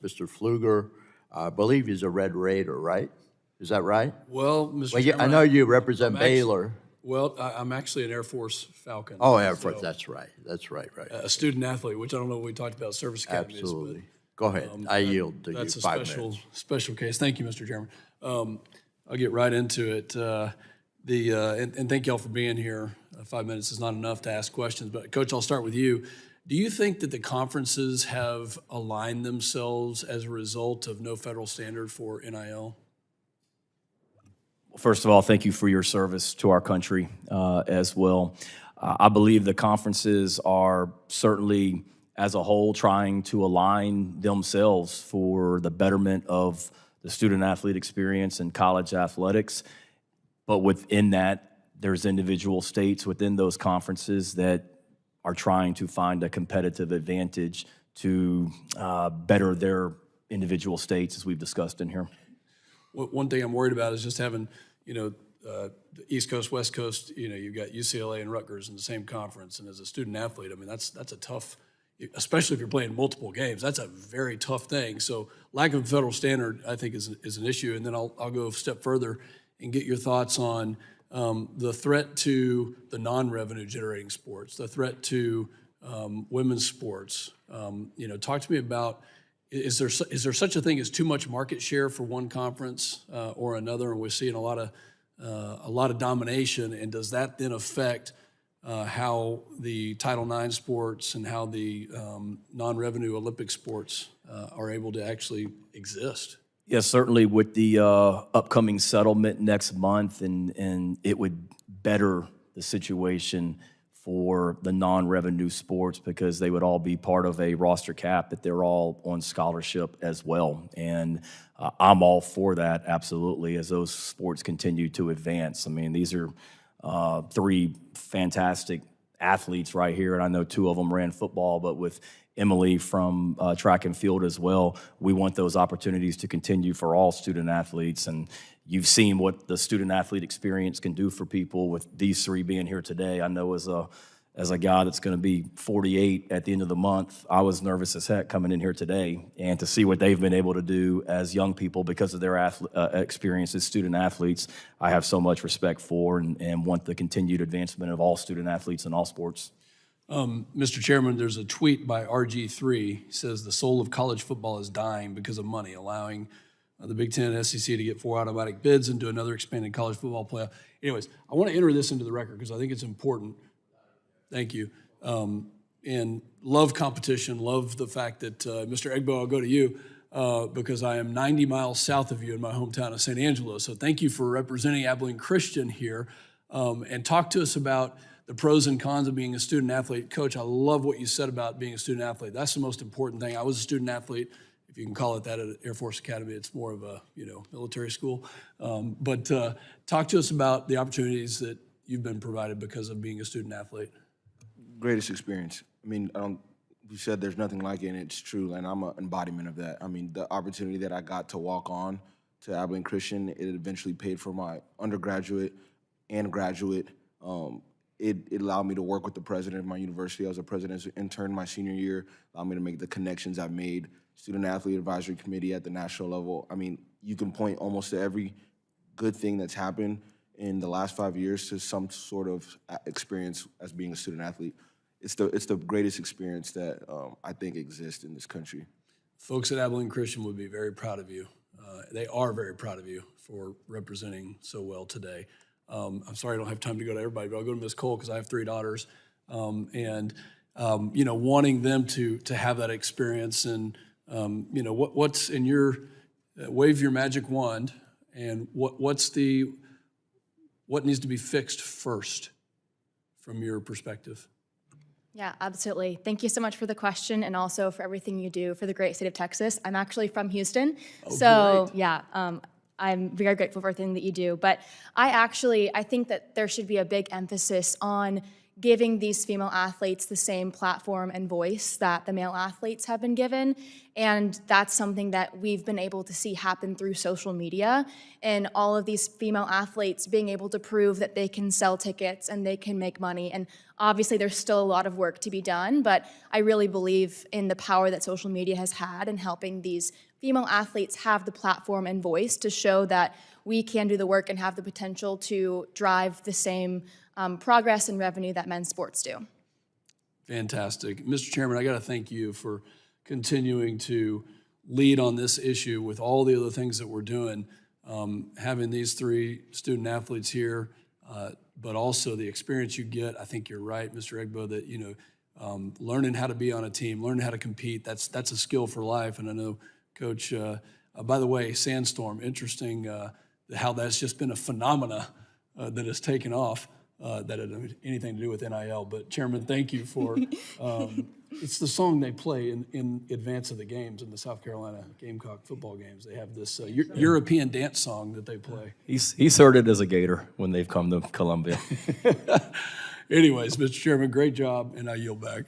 Mr. Pfluger. I believe he's a Red Raider, right? Is that right? Well, Mr. Well, Chairman, I know you represent I'm actually- Baylor. Well, I'm actually an Air Force Falcon. Oh, Air Force, so, that's right, right. a student athlete, which I don't know if we talked about service academies. Absolutely. Go ahead, I yield to you, That's a 5 minutes. special case. Thank you, Mr. Chairman. I'll get right into it. And thank y'all for being here. 5 minutes is not enough to ask questions, but Coach, I'll start with you. Do you think that the conferences have aligned themselves as a result of no federal standard for NIL? First of all, thank you for your service to our country as well. I believe the conferences are certainly, as a whole, trying to align themselves for the betterment of the student-athlete experience in college athletics. But within that, there's individual states within those conferences that are trying to find a competitive advantage to better their individual states, as we've discussed in here. One thing I'm worried about is just having, the East Coast, West Coast, you've got UCLA and Rutgers in the same conference. And as a student athlete, I mean, that's a tough, especially if you're playing multiple games, that's a very tough thing. So lack of federal standard, I think, is an issue. And then I'll go a step further and get your thoughts on the threat to the non-revenue generating sports, the threat to women's sports. Talk to me about, is there such a thing as too much market share for one conference or another, and we're seeing a lot of domination, and does that then affect how the Title IX sports and how the non-revenue Olympic sports are able to actually exist? Yes, certainly with the upcoming settlement next month, and it would better the situation for the non-revenue sports because they would all be part of a roster cap that they're all on scholarship as well. And I'm all for that, absolutely, as those sports continue to advance. I mean, these are 3 fantastic athletes right here, and I know 2 of them ran football, but with Emily from track and field as well, we want those opportunities to continue for all student athletes. And you've seen what the student athlete experience can do for people with these 3 being here today. I know as a guy that's going to be 48 at the end of the month, I was nervous as heck coming in here today, and to see what they've been able to do as young people because of their experience as student athletes, I have so much respect for and want the continued advancement of all student athletes in all sports. Mr. Chairman, there's a tweet by RG3. He says the soul of college football is dying because of money, allowing the Big Ten and SEC to get 4 automatic bids into another expanded college football playoff. Anyways, I want to enter this into the record because I think it's important. Thank you. And love competition, love the fact that, Mr. Egbo, I'll go to you because I am 90 miles south of you in my hometown of San Angelo. So thank you for representing Abilene Christian here and talk to us about the pros and cons of being a student athlete. Coach, I love what you said about being a student athlete. That's the most important thing. I was a student athlete, if you can call it that, at Air Force Academy. It's more of a military school. But talk to us about the opportunities that you've been provided because of being a student athlete. Greatest experience. I mean, you said there's nothing like it, and it's true, and I'm an embodiment of that. I mean, the opportunity that I got to walk on to Abilene Christian, it eventually paid for my undergraduate and graduate. It allowed me to work with the president of my university. I was a president's intern my senior year, allowed me to make the connections I've made, student athlete advisory committee at the national level. I mean, you can point almost to every good thing that's happened in the last 5 years to some sort of experience as being a student athlete. It's the greatest experience that I think exists in this country. Folks at Abilene Christian would be very proud of you. They are very proud of you for representing so well today. I'm sorry I don't have time to go to everybody, but I'll go to Ms. Cole because I have 3 daughters. Wanting them to have that experience and, what's in your, wave your magic wand and what needs to be fixed first from your perspective? Yeah, absolutely. Thank you so much for the question and also for everything you do for the great state of Texas. I'm actually from Houston. Oh, so great. yeah, I'm very grateful for everything that you do. But I think that there should be a big emphasis on giving these female athletes the same platform and voice that the male athletes have been given. And that's something that we've been able to see happen through social media, and all of these female athletes being able to prove that they can sell tickets and they can make money. And obviously there's still a lot of work to be done, but I really believe in the power that social media has had in helping these female athletes have the platform and voice to show that we can do the work and have the potential to drive the same progress and revenue that men's sports do. Fantastic. Mr. Chairman, I got to thank you for continuing to lead on this issue with all the other things that we're doing. Having these 3 student athletes here, but also the experience you get. I think you're right, Mr. Egbo, that learning how to be on a team, learning how to compete, that's a skill for life. And I know, Coach, by the way, Sandstorm, interesting how that's just been a phenomena that has taken off. That doesn't have anything to do with NIL. But Chairman, thank you for, it's the song they play in advance of the games in the South Carolina Gamecock football games. They have this European dance song that they play. He's heard it as a Gator when they've come to Columbia. Anyways, Mr. Chairman, great job, and I yield back.